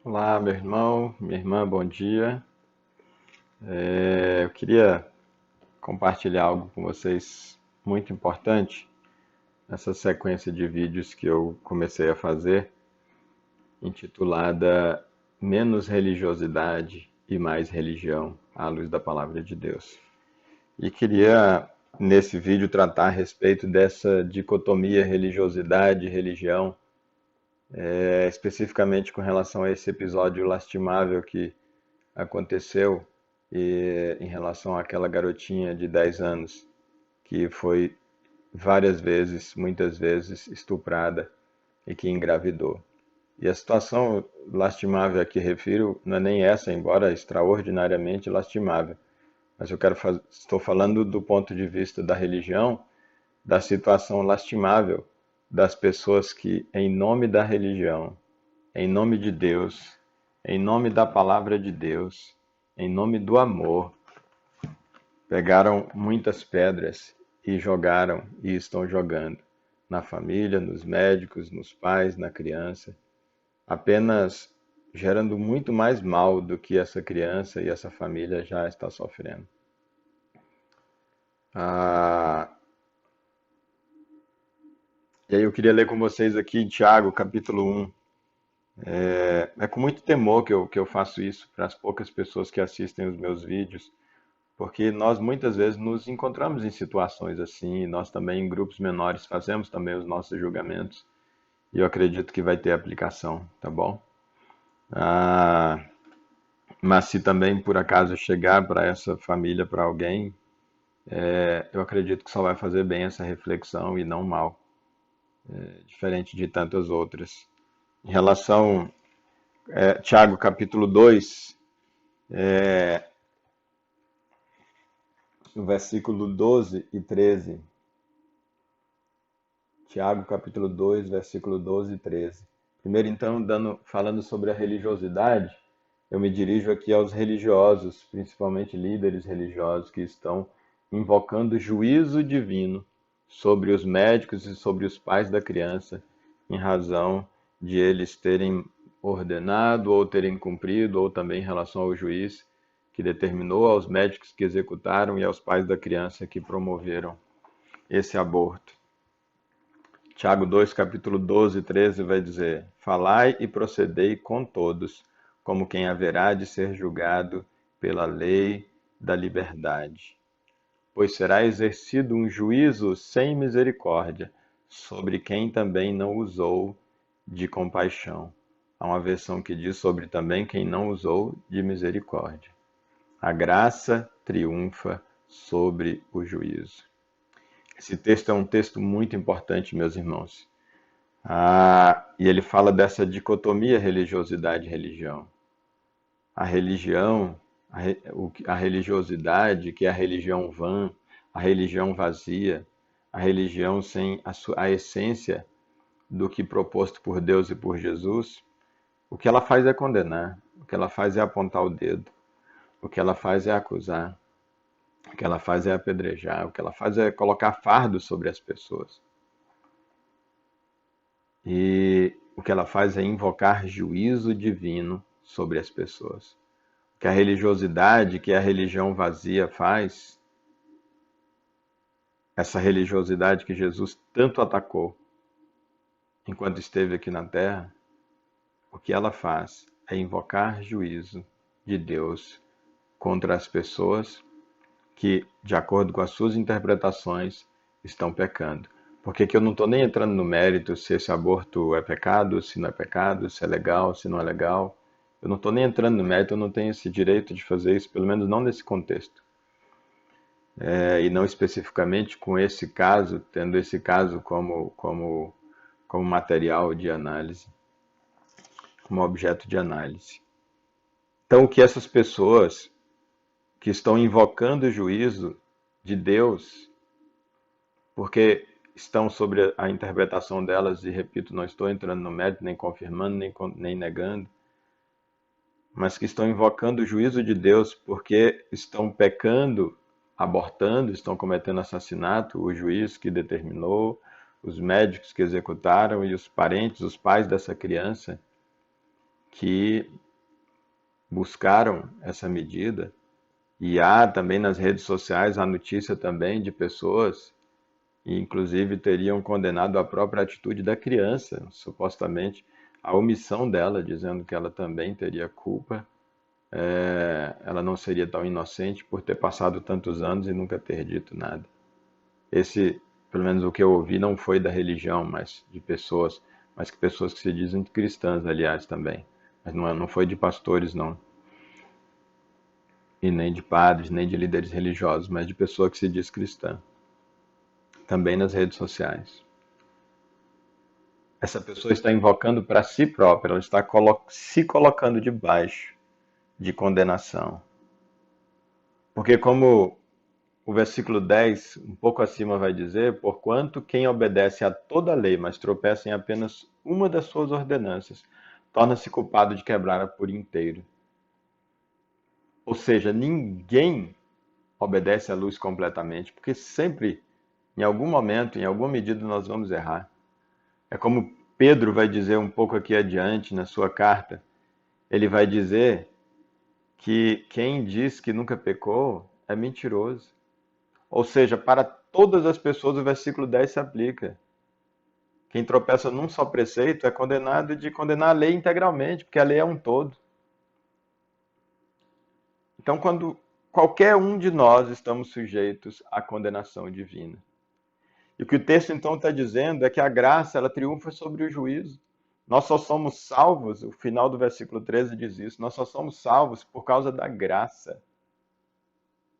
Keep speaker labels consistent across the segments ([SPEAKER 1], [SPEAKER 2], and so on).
[SPEAKER 1] Olá, meu irmão, minha irmã, bom dia. Eu queria compartilhar algo com vocês muito importante nessa sequência de vídeos que eu comecei a fazer, intitulada Menos Religiosidade e Mais Religião, à luz da Palavra de Deus. E queria, nesse vídeo, tratar a respeito dessa dicotomia religiosidade e religião, especificamente com relação a esse episódio lastimável que aconteceu em relação àquela garotinha de 10 anos que foi várias vezes, muitas vezes, estuprada e que engravidou. E a situação lastimável a que refiro não é nem essa, embora extraordinariamente lastimável, mas estou falando do ponto de vista da religião, da situação lastimável das pessoas que, em nome da religião, em nome de Deus, em nome da palavra de Deus, em nome do amor, pegaram muitas pedras e jogaram e estão jogando na família, nos médicos, nos pais, na criança, apenas gerando muito mais mal do que essa criança e essa família já está sofrendo. Ah, e aí eu queria ler com vocês aqui Tiago, capítulo 1. É com muito temor que eu faço isso para as poucas pessoas que assistem os meus vídeos, porque nós muitas vezes nos encontramos em situações assim, nós também em grupos menores fazemos também os nossos julgamentos, e eu acredito que vai ter aplicação, tá bom? Ah, mas se também por acaso chegar para essa família, para alguém, eu acredito que só vai fazer bem essa reflexão e não mal, diferente de tantas outras. Em relação, Tiago capítulo 2, no versículo 12 e 13. Tiago capítulo 2, versículo 12 e 13. Primeiro, então, falando sobre a religiosidade, eu me dirijo aqui aos religiosos, principalmente líderes religiosos, que estão invocando juízo divino sobre os médicos e sobre os pais da criança, em razão de eles terem ordenado ou terem cumprido, ou também em relação ao juiz que determinou, aos médicos que executaram e aos pais da criança que promoveram esse aborto. Tiago 2, capítulo 12 e 13 vai dizer: Falai e procedei com todos, como quem haverá de ser julgado pela lei da liberdade. Pois será exercido um juízo sem misericórdia sobre quem também não usou de compaixão. Há uma versão que diz sobre também quem não usou de misericórdia. A graça triunfa sobre o juízo. Esse texto é um texto muito importante, meus irmãos. E ele fala dessa dicotomia religiosidade e religião. A religião, a religiosidade, que é a religião vã, a religião vazia, a religião sem a essência do que proposto por Deus e por Jesus, o que ela faz é condenar, o que ela faz é apontar o dedo, o que ela faz é acusar, o que ela faz é apedrejar, o que ela faz é colocar fardo sobre as pessoas. E o que ela faz é invocar juízo divino sobre as pessoas. O que a religiosidade, que a religião vazia faz, essa religiosidade que Jesus tanto atacou enquanto esteve aqui na terra, o que ela faz é invocar juízo de Deus contra as pessoas que, de acordo com as suas interpretações, estão pecando. Porque que eu não estou nem entrando no mérito se esse aborto é pecado, se não é pecado, se é legal, se não é legal. Eu não estou nem entrando no mérito, eu não tenho esse direito de fazer isso, pelo menos não nesse contexto. E não especificamente com esse caso, tendo esse caso como material de análise, como objeto de análise. Então, o que essas pessoas que estão invocando o juízo de Deus, porque estão sobre a interpretação delas, e repito, não estou entrando no mérito, nem confirmando, nem negando, mas que estão invocando o juízo de Deus porque estão pecando, abortando, estão cometendo assassinato, o juiz que determinou, os médicos que executaram e os parentes, os pais dessa criança, que buscaram essa medida, e há também nas redes sociais a notícia também de pessoas, e inclusive teriam condenado a própria atitude da criança, supostamente a omissão dela, dizendo que ela também teria culpa, ela não seria tão inocente por ter passado tantos anos e nunca ter dito nada. Esse, pelo menos o que eu ouvi, não foi da religião, mas de pessoas, mas que pessoas que se dizem cristãs, aliás, também. Mas não foi de pastores, não. E nem de padres, nem de líderes religiosos, mas de pessoa que se diz cristã. Também nas redes sociais. Essa pessoa está invocando para si própria, ela está se colocando debaixo de condenação. Porque como o versículo 10, um pouco acima, vai dizer: porquanto quem obedece a toda a lei, mas tropeça em apenas uma das suas ordenanças, torna-se culpado de quebrar-a por inteiro. Ou seja, ninguém obedece à luz completamente, porque sempre, em algum momento, em alguma medida, nós vamos errar. É como Pedro vai dizer um pouco aqui adiante na sua carta. Ele vai dizer que quem diz que nunca pecou é mentiroso. Ou seja, para todas as pessoas o versículo 10 se aplica. Quem tropeça num só preceito é condenado de condenar a lei integralmente, porque a lei é um todo. Então, quando qualquer um de nós estamos sujeitos à condenação divina. E o que o texto então está dizendo é que a graça ela triunfa sobre o juízo. Nós só somos salvos, o final do versículo 13 diz isso, nós só somos salvos por causa da graça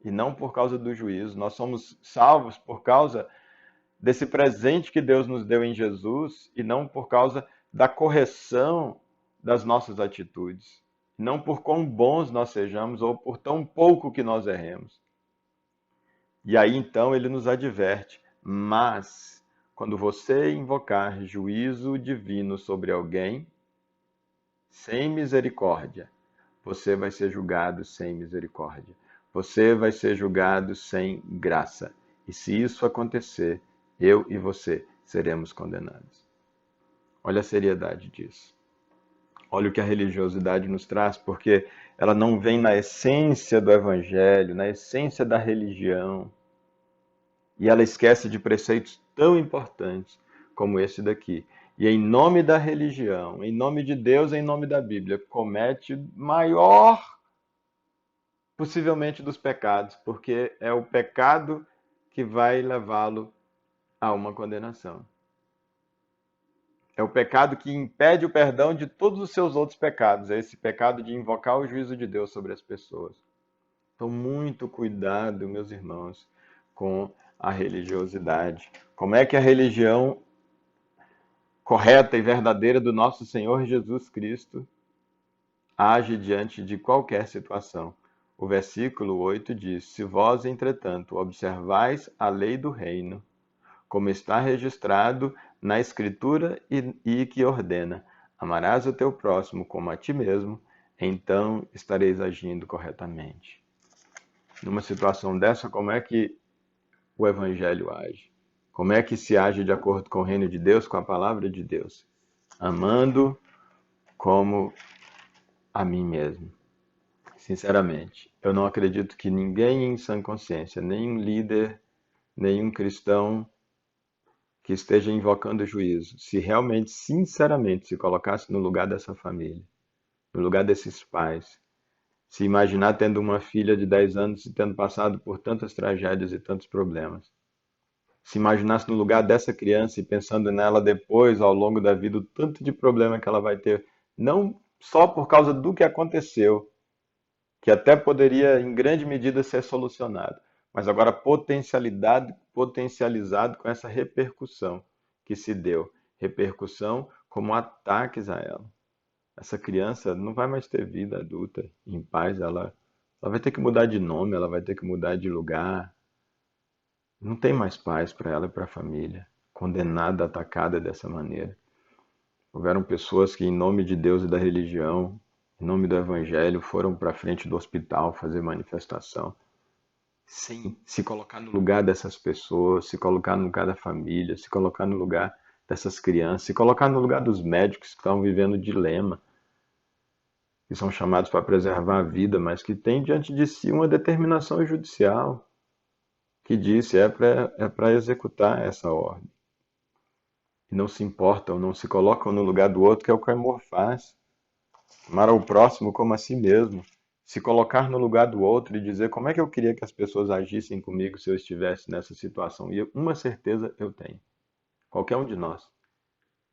[SPEAKER 1] e não por causa do juízo. Nós somos salvos por causa desse presente que Deus nos deu em Jesus e não por causa da correção das nossas atitudes. Não por quão bons nós sejamos ou por tão pouco que nós erremos. E aí então ele nos adverte: mas quando você invocar juízo divino sobre alguém, sem misericórdia, você vai ser julgado sem misericórdia. Você vai ser julgado sem graça. E se isso acontecer, eu e você seremos condenados. Olha a seriedade disso. Olha o que a religiosidade nos traz, porque ela não vem na essência do evangelho, na essência da religião. E ela esquece de preceitos tão importantes como esse daqui. E em nome da religião, em nome de Deus, em nome da Bíblia, comete maior possivelmente dos pecados, porque é o pecado que vai levá-lo a uma condenação. É o pecado que impede o perdão de todos os seus outros pecados. É esse pecado de invocar o juízo de Deus sobre as pessoas. Então, muito cuidado, meus irmãos, com a religiosidade. Como é que a religião correta e verdadeira do nosso Senhor Jesus Cristo age diante de qualquer situação? O versículo 8 diz: se vós, entretanto, observais a lei do reino, como está registrado na Escritura e que ordena: amarás o teu próximo como a ti mesmo, então estareis agindo corretamente. Numa situação dessa, como é que o Evangelho age? Como é que se age de acordo com o reino de Deus, com a palavra de Deus? Amando como a mim mesmo. Sinceramente, eu não acredito que ninguém em sã consciência, nenhum líder, nenhum cristão que esteja invocando juízo, se realmente, sinceramente, se colocasse no lugar dessa família, no lugar desses pais, se imaginar tendo uma filha de 10 anos e tendo passado por tantas tragédias e tantos problemas, se imaginasse no lugar dessa criança e pensando nela depois, ao longo da vida, o tanto de problema que ela vai ter, não só por causa do que aconteceu, que até poderia, em grande medida, ser solucionado, mas agora potencializado com essa repercussão que se deu, repercussão como ataques a ela. Essa criança não vai mais ter vida adulta em paz, ela vai ter que mudar de nome, ela vai ter que mudar de lugar. Não tem mais paz para ela e para a família, condenada, atacada dessa maneira. Houveram pessoas que, em nome de Deus e da religião, em nome do Evangelho, foram para frente do hospital fazer manifestação, sem se colocar no lugar dessas pessoas, se colocar no lugar da família, se colocar no lugar dessas crianças, se colocar no lugar dos médicos que estão vivendo dilema. que são chamados para preservar a vida, mas que têm diante de si uma determinação judicial que diz se é para executar essa ordem. E não se importam, não se colocam no lugar do outro, que é o que o amor faz. Amar ao próximo como a si mesmo. Se colocar no lugar do outro e dizer como é que eu queria que as pessoas agissem comigo se eu estivesse nessa situação. E uma certeza eu tenho. Qualquer um de nós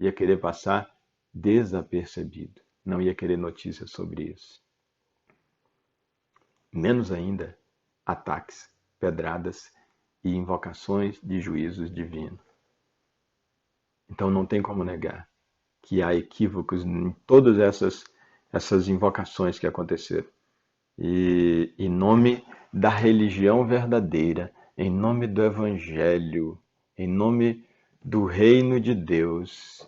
[SPEAKER 1] ia querer passar desapercebido. Não ia querer notícias sobre isso. Menos ainda, ataques, pedradas e invocações de juízos divinos. Então não tem como negar que há equívocos em todas essas invocações que aconteceram. E em nome da religião verdadeira, em nome do Evangelho, em nome do Reino de Deus,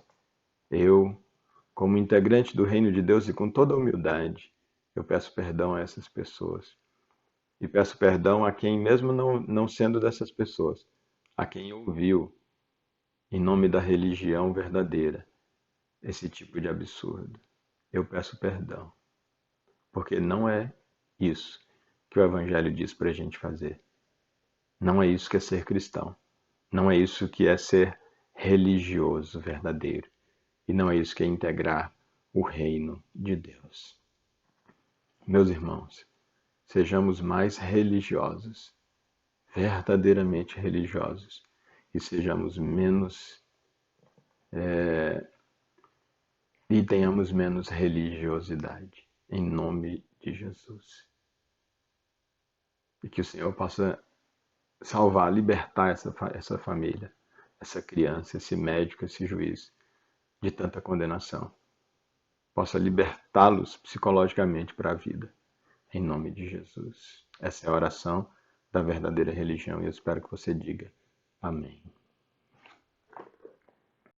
[SPEAKER 1] eu, como integrante do Reino de Deus e com toda humildade, eu peço perdão a essas pessoas. E peço perdão a quem, mesmo não sendo dessas pessoas, a quem ouviu, em nome da religião verdadeira, esse tipo de absurdo. Eu peço perdão, porque não é isso que o Evangelho diz para a gente fazer. Não é isso que é ser cristão. Não é isso que é ser religioso verdadeiro. E não é isso que é integrar o reino de Deus. Meus irmãos, sejamos mais religiosos, verdadeiramente religiosos, e sejamos menos e tenhamos menos religiosidade, em nome de Jesus. E que o Senhor possa salvar, libertar essa família, essa criança, esse médico, esse juiz de tanta condenação. Possa libertá-los psicologicamente para a vida, em nome de Jesus. Essa é a oração da verdadeira religião e eu espero que você diga amém.